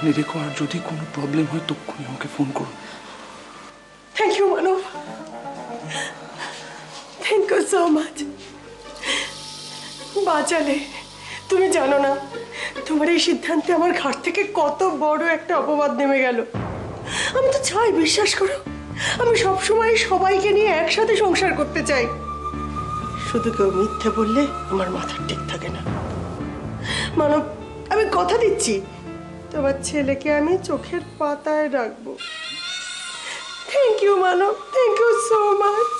সাবধানে রেখো, আর যদি কোনো প্রবলেম হয় তক্ষুনি আমাকে ফোন করো। Thank you Manab, thank you so much. বাঁচালে। তুমি জানো না তোমার এই সিদ্ধান্তে আমার ঘাট থেকে কত বড় একটা অপবাদ নেমে গেল। আমি তো চাই, বিশ্বাস করো, আমি সবসময় সবাইকে নিয়ে একসাথে সংসার করতে চাই। শুধু কেউ মিথ্যে বললে আমার মাথার ঠিক থাকে না। মানব, আমি কথা দিচ্ছি তোমার ছেলেকে আমি চোখের পাতায় রাখবো। Thank you Manab, thank you so much.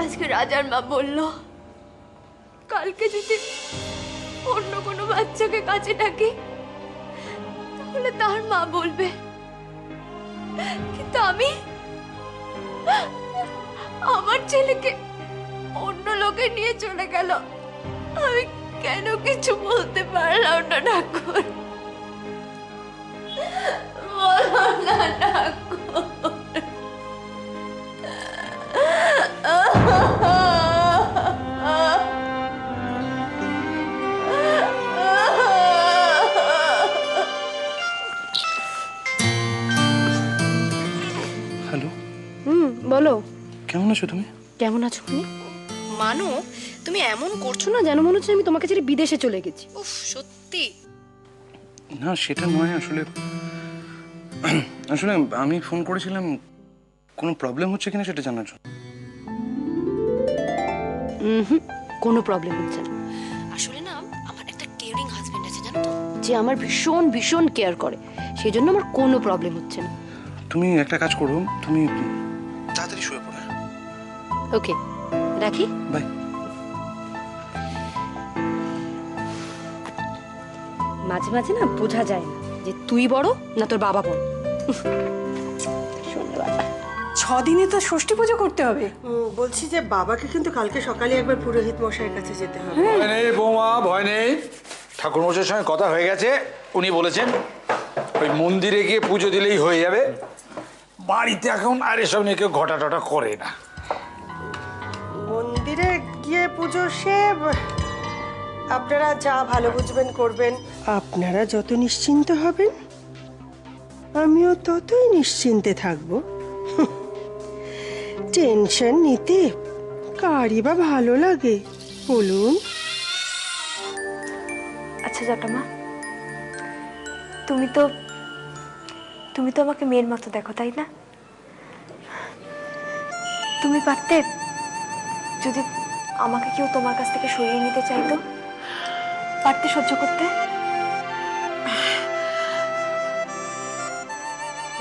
আজকে রাজার মা বলল কালকে যদি অন্য কোনো বাচ্চাকে কাছে ডাকি তাহলে তার মা বলবে, কিন্তু আমি আমার ছেলেকে অন্য লোকে নিয়ে চলে গেল। আমি কেন কিছু বলতে পারলাম না ঠাকুর? বলো না ঠাকুর। হ্যালো, বলো। কেমন আছো তুমি? কেমন আছো তুমি? মানো, তুমি এমন করছো না যেন মনে হচ্ছে আমি তোমাকে ছেড়ে বিদেশে চলে গেছি। উফ, সত্যি। না সেটা নয়, আসলে আসলে আমি ফোন করেছিলাম কোনো প্রবলেম হচ্ছে কিনা সেটা জানার জন্য। কোনো প্রবলেম হচ্ছে না। আসলে না, আমার একটা কেয়ারিং হাজবেন্ড আছে জানো তো, যে আমার ভীষণ ভীষণ কেয়ার করে, সেই জন্য আমার কোনো প্রবলেম হচ্ছে না। তুমি একটা কাজ করো, তুমি তাড়াতাড়ি শুয়ে পড়ো। ওকে, রাখি, বাই। মাঝে মাঝে না বোঝা যায় না যে তুই বড় না তোর বাবা বড়। 6 দিনে তো ষষ্ঠী পুজো করতে হবে। বলছি যে বাবাকে কিন্তু কালকে সকালে একবার পুরোহিত মশাইয়ের কাছে যেতে হবে। ভয় নেই বৌমা, ভয় নেই। ঠাকুর মশাইয়ের সঙ্গে কথা হয়ে গেছে, উনি বলেছেন ওই মন্দিরে গিয়ে পুজো দিলেই হয়ে যাবে। বাড়িতে এখন আর এসব নিয়ে কেউ ঘটা টটা করে না। মন্দিরে গিয়ে পুজো সে আপনারা যা ভালো বুঝবেন করবেন। আপনারা যত নিশ্চিন্ত হবেন আমিও ততই নিশ্চিন্তে থাকবো। টেনশন নিতে কারই বা ভালো লাগে বলুন? আচ্ছা জটামা, তুমি তো আমাকে মেয়ের মতো দেখো, তাই না? তুমি পারতে যদি আমাকে কেউ তোমার কাছ থেকে সরিয়ে নিতে চাইতো, পারতে সহ্য করতে?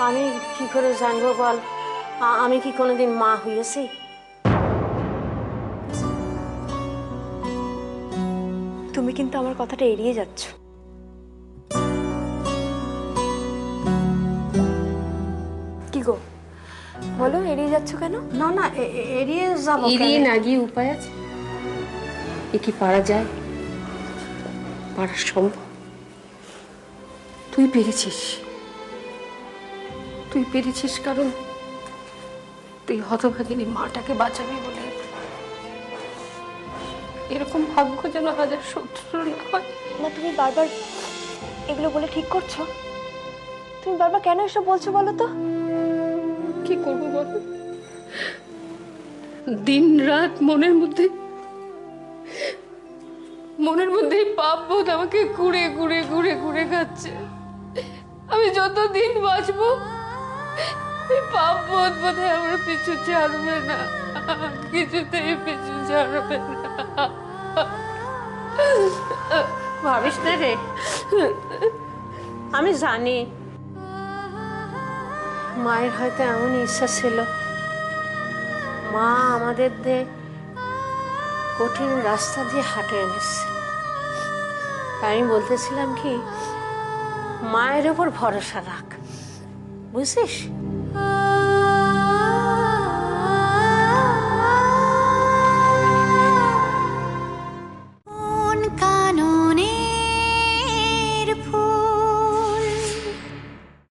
আমি কি করে জানবো বল? আমি কি কোনোদিন মা হয়েছি? তুমি কিন্তু আমার কথাটা এড়িয়ে যাচ্ছ। কি গো বলো, এড়িয়ে যাচ্ছ কেন? না না, এড়িয়ে যাবো কেন? এড়িয়ে না গিয়ে উপায় আছে? এ কি পারা যায়? পারা সম্ভব? তুই পেরেছিস, তুই পেরেছিস, কারণ তুই হতভাগিনী মাটাকে বাঁচাবি বলে। এরকম ভাগ্য যেন হাজার শত্রু না হয়। না, তুমি বারবার এগুলো বলে ঠিক করছো? তুমি বারবার কেন এসব বলছো বলো তো? কি করবো বল? দিন রাত মনের মধ্যে পাপ বোধ আমাকে ঘুরে ঘুরে ঘুরে ঘুরে খাচ্ছে। আমি যতদিন বাঁচবো এই পাপ বোধ বোধহয় আমার পিছু ছাড়বে না, কিছুতেই পিছু ছাড়বে না। ভাবিস না রে, আমি জানি মায়ের হয়তো এমন ইচ্ছা ছিল, মা আমাদের কঠিন রাস্তা দিয়ে হাঁটে এনেছে। আমি বলতেছিলাম কি, মায়ের ওপর ভরসা রাখ, বুঝছিস?